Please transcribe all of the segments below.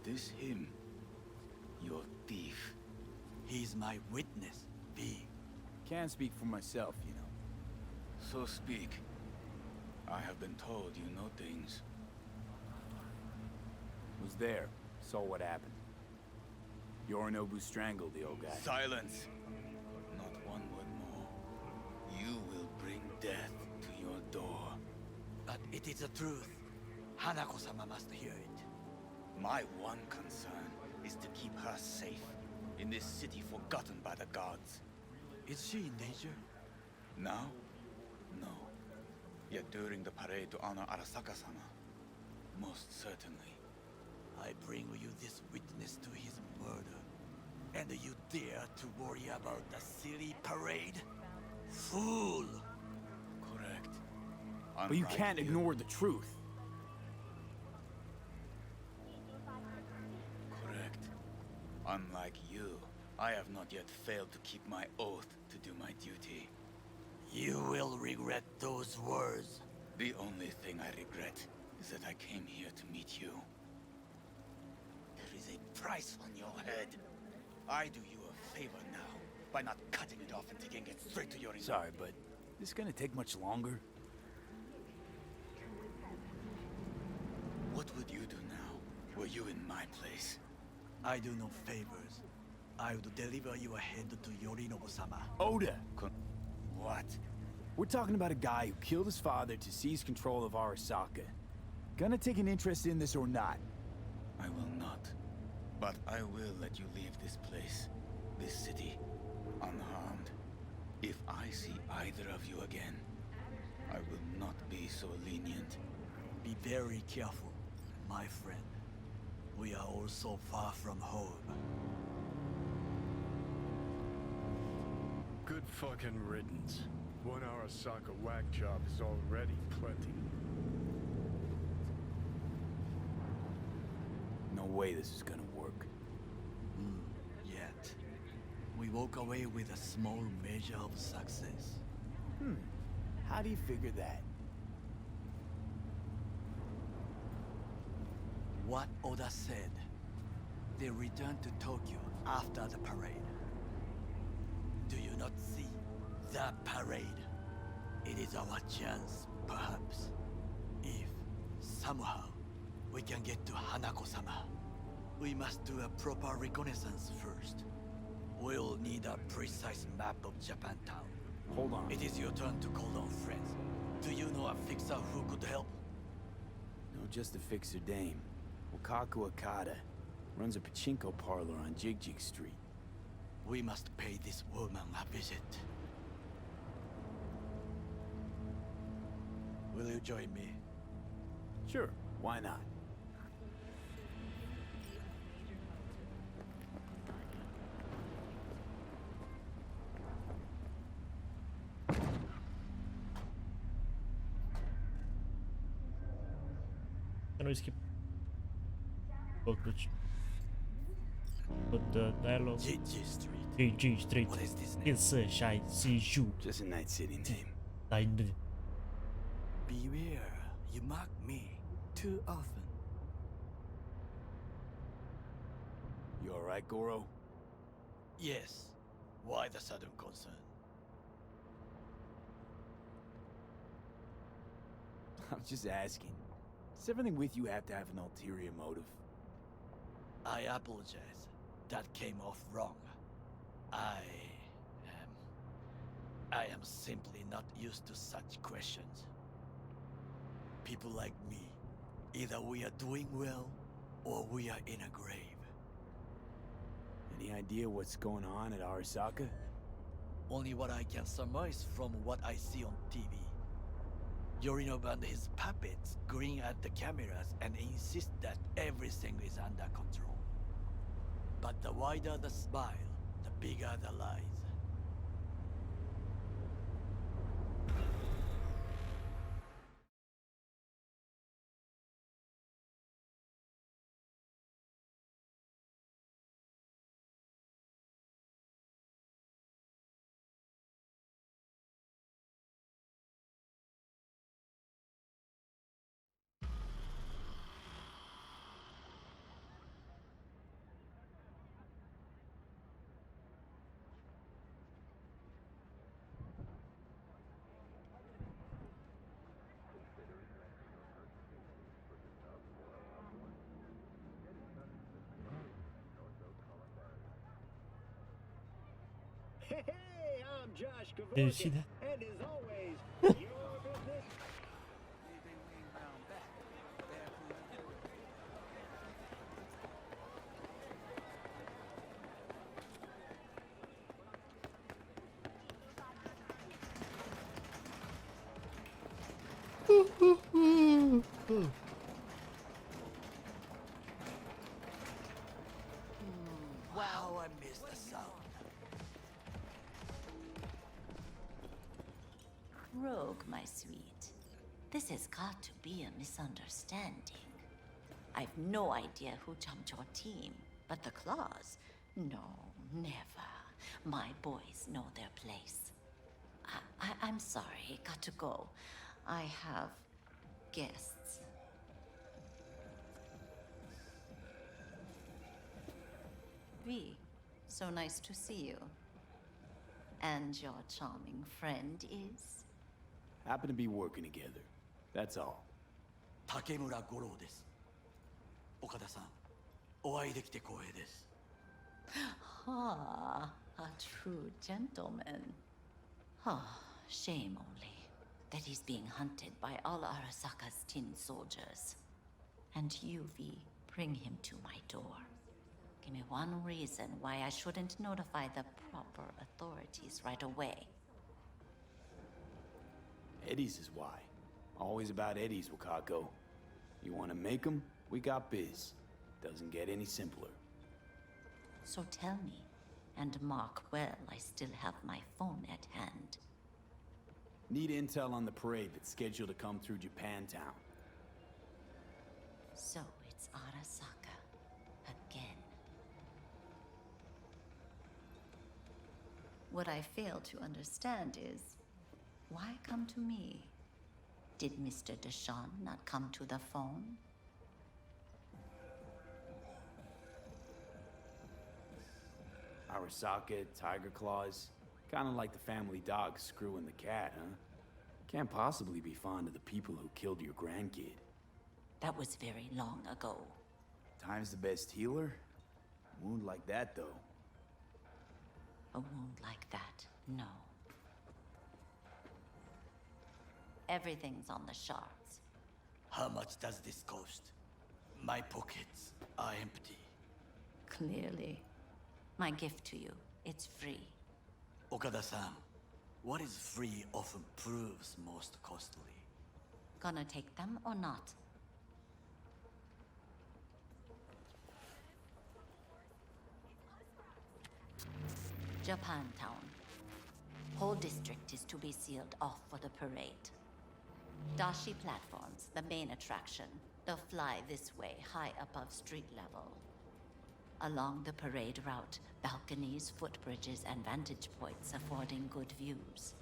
this him? Your thief. He's my witness, V. Can't speak for myself, you know. So speak. I have been told you know things. Was there, saw what happened. Yorinobu strangled the old guy. Silence! Not one word more. You will bring death to your door. But it is the truth. Hanako-sama must hear it. My one concern is to keep her safe in this city forgotten by the gods. Is she in danger? Now? No. Yet during the parade to honor Arasaka-sama, most certainly. I bring you this witness to his murder. And you dare to worry about the silly parade? Fool! Correct. But you Unlike can't ignore the truth. Correct. Unlike you, I have not yet failed to keep my oath to do my duty. You will regret those words. The only thing I regret is that I came here to meet you. There is a price on your head. I do you a favor now by not cutting it off and taking it straight to your... Sorry, but this gonna take much longer? What would you do now, were you in my place? I do no favors. I would deliver your head to Yorinobu-sama. Oda! What? We're talking about a guy who killed his father to seize control of Arasaka. Gonna take an interest in this or not? I will not. But I will let you leave this place, this city, unharmed. If I see either of you again, I will not be so lenient. Be very careful, my friend. We are all so far from home. Good fucking riddance. One Arasaka whack job is already plenty. No way this is gonna work. Yet. We walk away with a small measure of success. How do you figure that? What Oda said. They returned to Tokyo after the parade. Do you not see the parade? It is our chance, perhaps. If, somehow, we can get to Hanako-sama, we must do a proper reconnaissance first. We'll need a precise map of Japantown. Hold on. It is your turn to call on friends. Do you know a fixer who could help? No, just a fixer dame. Wakaku Akata. Runs a pachinko parlor on Jig Street. We must pay this woman a visit. Will you join me? Sure, why not? Can we skip? Put the dialogue. Jiji Street. GG Street. What is this name? 夜色下西树 Just a night city name. 来的 Beware, you mock me too often. You alright, Goro? Yes. Why the sudden concern? I'm just asking. Does everything with you have to have an ulterior motive? I apologize. That came off wrong. I am simply not used to such questions. People like me, either we are doing well, or we are in a grave. Any idea what's going on at Arasaka? Only what I can surmise from what I see on TV. Yorinobu and his puppets grin at the cameras and insist that everything is under control. But the wider the smile, the bigger the lies. Did you see that? And as always, your business. Wow, I miss the sound. Rogue, my sweet. This has got to be a misunderstanding. I've no idea who jumped your team, but the claws? No, never. My boys know their place. I'm sorry, got to go. I have guests. V, so nice to see you. And your charming friend is? Happen to be working together. That's all. 竹村五郎です。岡田さん、お会いできて光栄です。Ah, a true gentleman. Ah, shame only that he's being hunted by all Arasaka's tin soldiers. And you, V, bring him to my door. Give me one reason why I shouldn't notify the proper authorities right away. Eddie's is why. Always about Eddie's, Wakako. You want to make 'em? We got biz. Doesn't get any simpler. So tell me, and mark well I still have my phone at hand. Need intel on the parade that's scheduled to come through Japantown. So it's Arasaka again. What I fail to understand is, why come to me? Did Mr. Deshawn not come to the phone? Arasaka, Tiger Claws. Kinda like the family dog screwing the cat, huh? Can't possibly be fond of the people who killed your grandkid. That was very long ago. Time's the best healer? A wound like that, though. A wound like that, no. Everything's on the shards. How much does this cost? My pockets are empty. Clearly. My gift to you, it's free. Okada-san, what is free often proves most costly. Gonna take them or not? Japantown. Whole district is to be sealed off for the parade. Dashi platforms, the main attraction. They'll fly this way, high above street level. Along the parade route, balconies, footbridges, and vantage points affording good views.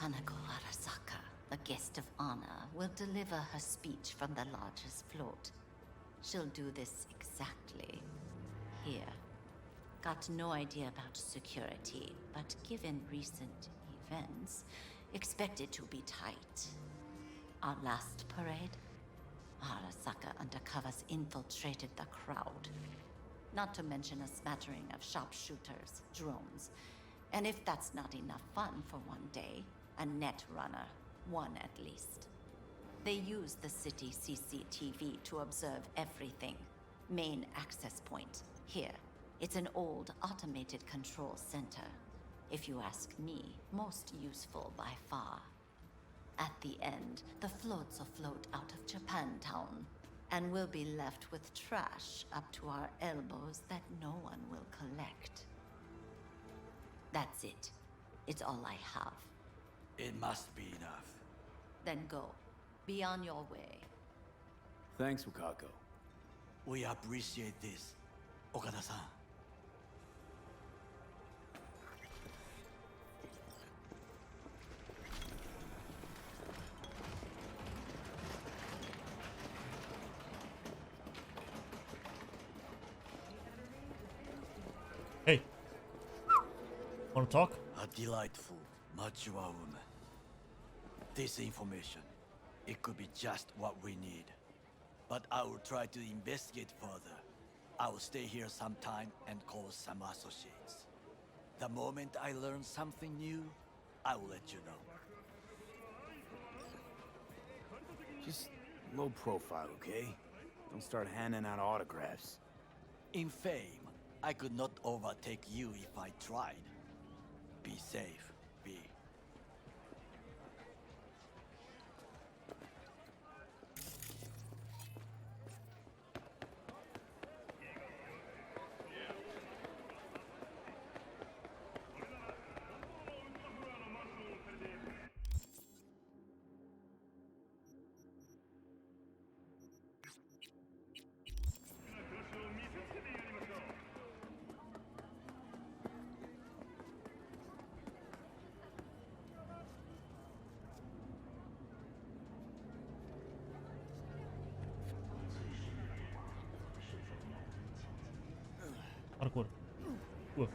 Hanako Arasaka, the guest of honor, will deliver her speech from the largest float. She'll do this exactly here. Got no idea about security, but given recent events, expect it to be tight. Our last parade, Arasaka undercovers infiltrated the crowd. Not to mention a smattering of sharpshooters, drones. And if that's not enough fun for one day, a net runner, one at least. They use the city CCTV to observe everything. Main access point, here. It's an old automated control center. If you ask me, most useful by far. At the end, the floats will float out of Japantown, and we'll be left with trash up to our elbows that no one will collect. That's it. It's all I have. It must be enough. Then go. Be on your way. Thanks, Wakako. We appreciate this, Okada-san. Hey. Wanna talk? A delightful, mature woman. This information, it could be just what we need. But I will try to investigate further. I will stay here some time and call some associates. The moment I learn something new, I will let you know. Just low profile, okay? Don't start handing out autographs. In fame, I could not overtake you if I tried. Be safe, B. Parkour. Whoa.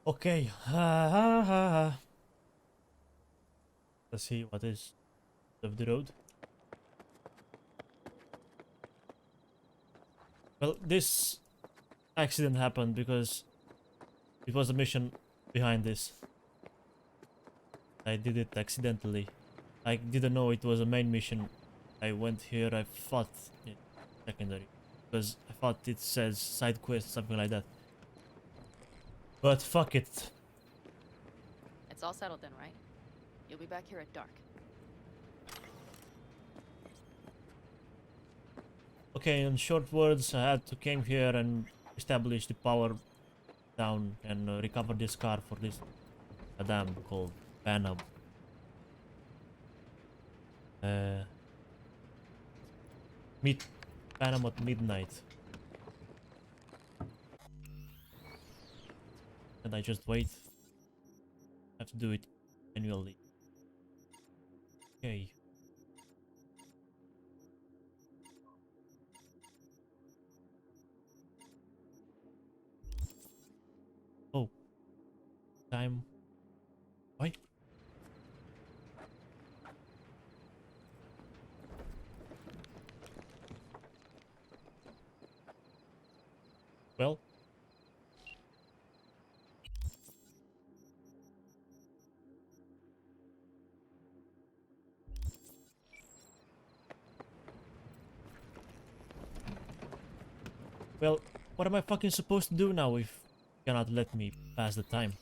Okay. Let's see what is of the road. Well, this accident happened because it was a mission behind this. I did it accidentally. I didn't know it was a main mission. I went here, I thought it secondary. Because I thought it says side quest, something like that. But fuck it. It's all settled then, right? You'll be back here at dark. Okay, in short words, I had to came here and establish the power down and recover this car for this dam called Panam. Meet Panam at midnight. And I just wait. I have to do it manually. Okay. Oh. Time. Why? Well. Well, what am I fucking supposed to do now if you cannot let me pass the time?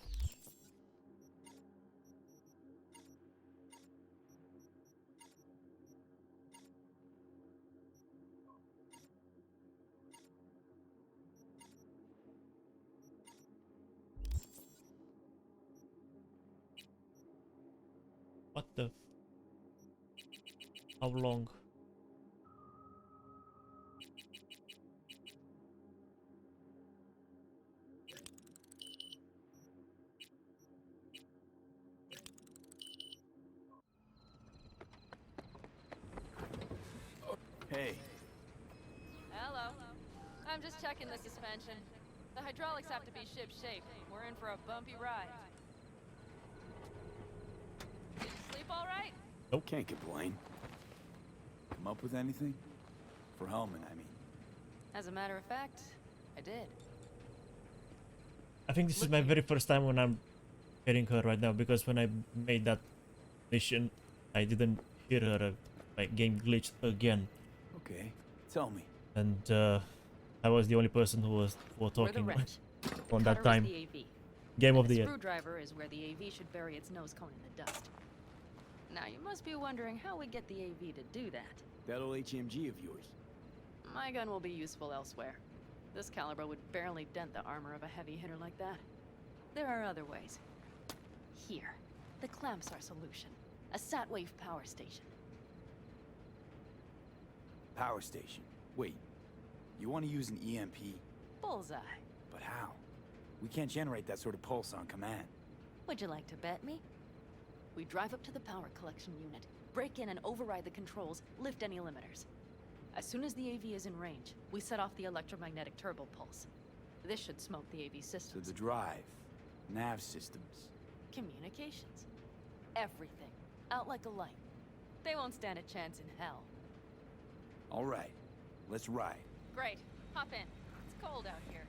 What the? How long? Hey, Hello. I'm just checking the suspension. The hydraulics have to be ship-shape. We're in for a bumpy ride. Did you sleep all right? can't complain. Come up with anything? For Hellman, I mean. As a matter of fact, I did. I think this is my very first time when I'm hearing her right now, because when I made that mission, I didn't hear her. My game glitched again, Okay, tell me. and I was the only person who was We're the talking wrench. on that Cutter is time. the AV. Game of And the the year. screwdriver is where the AV should bury its nose cone in the dust. Now you must be wondering how we get the AV to do that. That old HMG of yours. My gun will be useful elsewhere. This caliber would barely dent the armor of a heavy hitter like that. There are other ways. Here, the clamps are solution. A satwave power station. Power station. Wait, you want to use an EMP? Bullseye. But how? We can't generate that sort of pulse on command. Would you like to bet me? We drive up to the power collection unit, break in and override the controls, lift any limiters. As soon as the AV is in range, we set off the electromagnetic turbo pulse. This should smoke the AV So systems. the drive, nav systems. Communications. Everything. Out like a light. They won't stand a chance in hell. All right, let's ride. Great. Hop in. It's cold out here.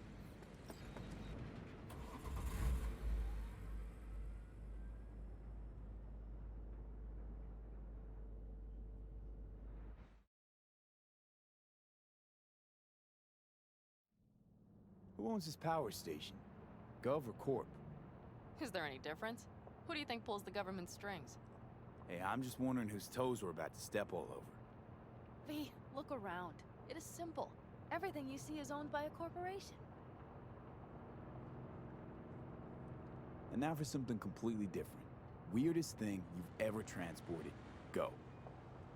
Who owns this power station? Gov or Corp? Is there any difference? Who do you think pulls the government strings? Hey, I'm just wondering whose toes we're about to step all over. V, look around. It is simple. Everything you see is owned by a corporation. And now for something completely different. Weirdest thing you've ever transported. Go.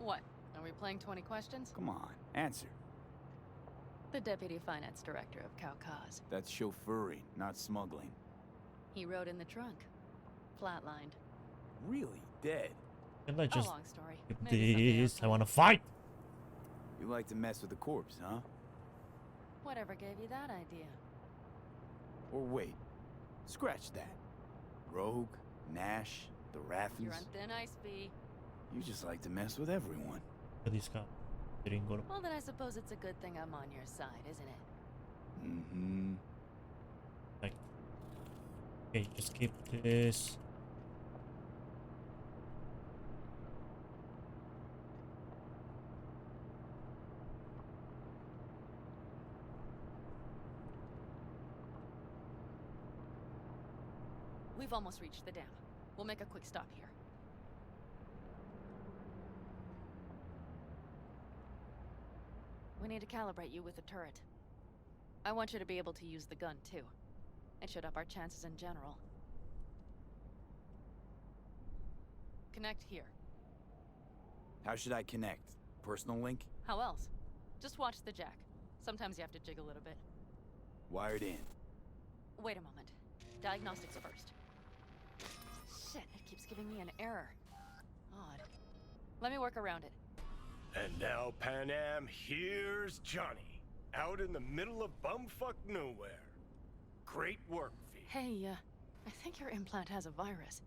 What? Are we playing 20 questions? Come on, answer. The Deputy Finance Director of Kaukaz. That's chauffeuring, not smuggling. He rode in the trunk. Flatlined. Really? Dead? Can I A just long story. skip Maybe someday this? I I'll wanna fight! You like to mess with the corpse, huh? Whatever gave you that idea? Or wait, scratch that. Rogue, Nash, the Rathens. You're on thin ice, V. You just like to mess with everyone. This guy. Gringo. Well, then I suppose it's a good thing I'm on your side, isn't it? Mm-hmm. Like, okay, just keep this. We've almost reached the dam. We'll make a quick stop here. We need to calibrate you with the turret. I want you to be able to use the gun, too. It should up our chances in general. Connect here. How should I connect? Personal link? How else? Just watch the jack. Sometimes you have to jig a little bit. Wired in. Wait a moment. Diagnostics first. Shit, it keeps giving me an error. Odd. Let me work around it. And now, Pan Am, here's Johnny. Out in the middle of bumfuck nowhere. Great work, V. Hey, I think your implant has a virus.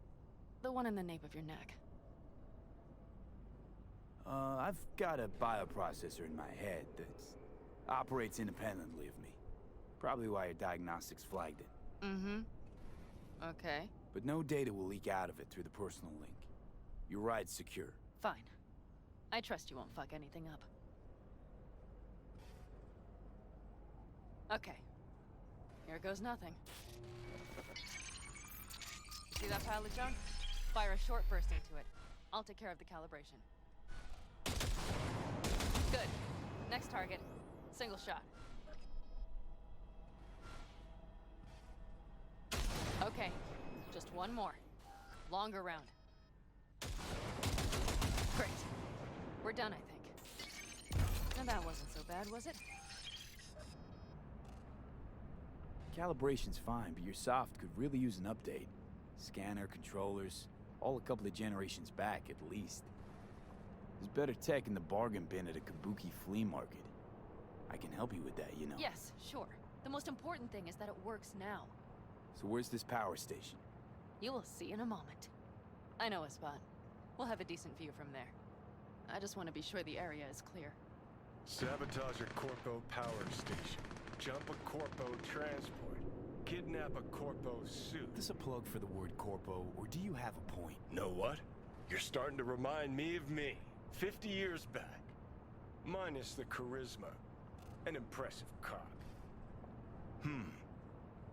The one in the nape of your neck. I've got a bioprocessor in my head that operates independently of me. Probably why your diagnostics flagged it. Mm-hmm. Okay. But no data will leak out of it through the personal link. Your ride's secure. Fine. I trust you won't fuck anything up. Okay. Here goes nothing. See that pile of junk? Fire a short burst into it. I'll take care of the calibration. Good. Next target. Single shot. Okay. Just one more. Longer round. Great. We're done, I think. And that wasn't so bad, was it? Calibration's fine, but your soft could really use an update. Scanner, controllers, all a couple of generations back at least. There's better tech in the bargain bin at a kabuki flea market. I can help you with that, you know. Yes, sure. The most important thing is that it works now. So where's this power station? You will see in a moment. I know a spot. We'll have a decent view from there. I just want to be sure the area is clear. Sabotage a Corpo power station. Jump a Corpo transport. Kidnap a Corpo suit. Is this a plug for the word corpo, or do you have a point? Know what? You're starting to remind me of me. 50 years back. Minus the charisma. An impressive cop.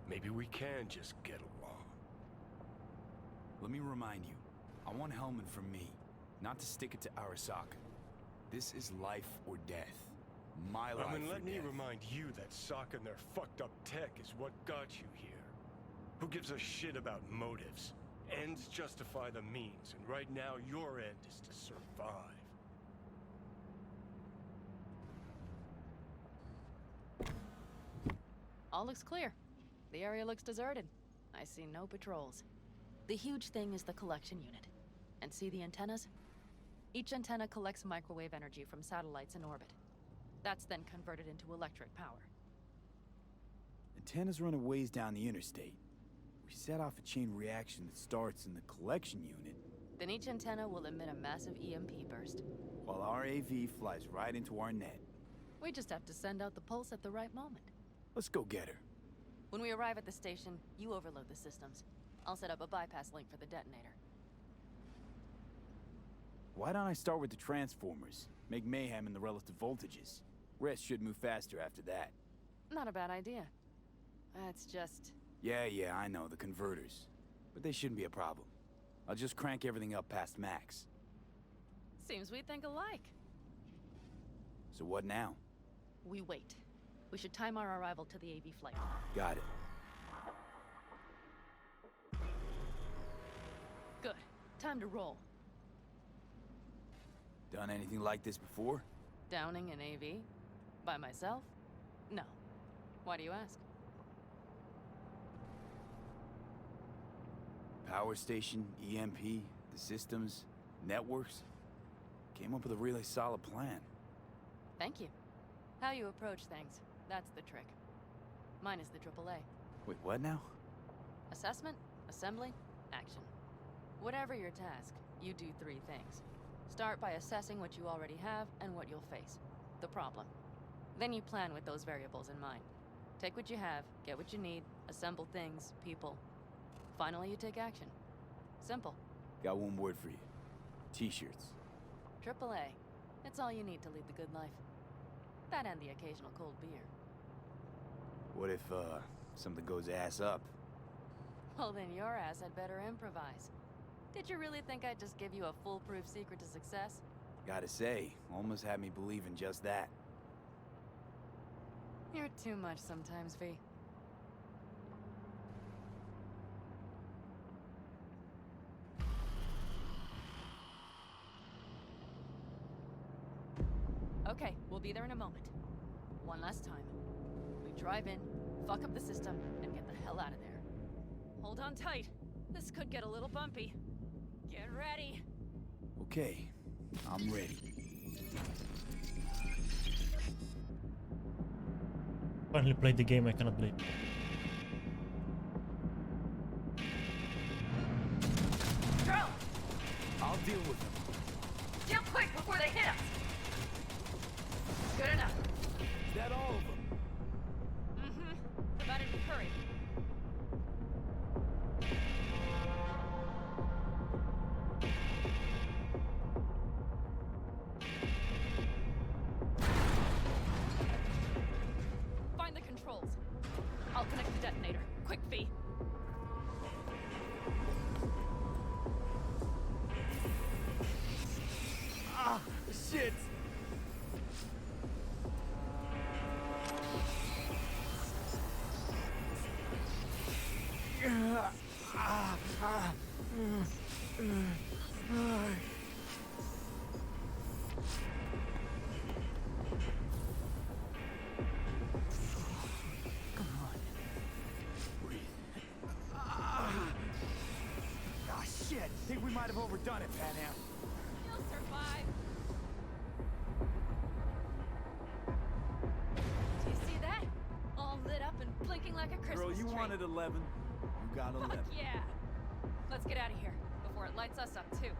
Maybe we can just get along. Let me remind you, I want Hellman from me, not to stick it to Arasaka. This is life or death. My life or Let me death. remind you that Sokka and their fucked up tech is what got you here. Who gives a shit about motives? Ends justify the means, and right now your end is to survive. All looks clear. The area looks deserted. I see no patrols. The huge thing is the collection unit. And see the antennas? Each antenna collects microwave energy from satellites in orbit. That's then converted into electric power. Antennas run a ways down the interstate. We set off a chain reaction that starts in the collection unit, Then each antenna will emit a massive EMP burst. while our AV flies right into our net. We just have to send out the pulse at the right moment. Let's go get her. When we arrive at the station, you overload the systems. I'll set up a bypass link for the detonator. Why don't I start with the transformers? Make mayhem in the relative voltages. Rest should move faster after that. Not a bad idea. It's just... Yeah, I know, the converters. But they shouldn't be a problem. I'll just crank everything up past max. seems we think alike. So what now? We wait. We should time our arrival to the AV flight. Got it. Good. Time to roll. Done anything like this before? Downing an AV? By myself? No. Why do you ask? Power station, EMP, the systems, networks. Came up with a really solid plan. Thank you. How you approach things, that's the trick. Mine is the AAA. Wait, what now? Assessment, assembly, action. Whatever your task, you do 3 things. Start by assessing what you already have and what you'll face. The problem. Then you plan with those variables in mind. Take what you have, get what you need, assemble things, people. Finally, you take action. Simple. Got one word for you. T-shirts. AAA. It's all you need to lead the good life. That and the occasional cold beer. What if, something goes ass up? Well, then your ass had better improvise. Did you really think I'd just give you a foolproof secret to success? Gotta say, almost had me believe in just that. You're too much sometimes, V. Okay, we'll be there in a moment. One last time. We drive in, fuck up the system, and get the hell out of there. Hold on tight. This could get a little bumpy. Get ready. Okay, I'm ready. Finally played the game, I cannot believe. Drone! I'll deal with them. Deal quick before they hit us! Good enough. Is that all of them? Mm-hmm. Provided we hurry. Find the controls. I'll connect the detonator. Quick, V. Ah, shit! Ah, shit! Think we might have overdone it, Panam. You'll survive. Do you see that? All lit up and blinking like a Christmas Girl, you tree. wanted 11. You got 11. Fuck yeah. Let's get out of here before it lights us up too.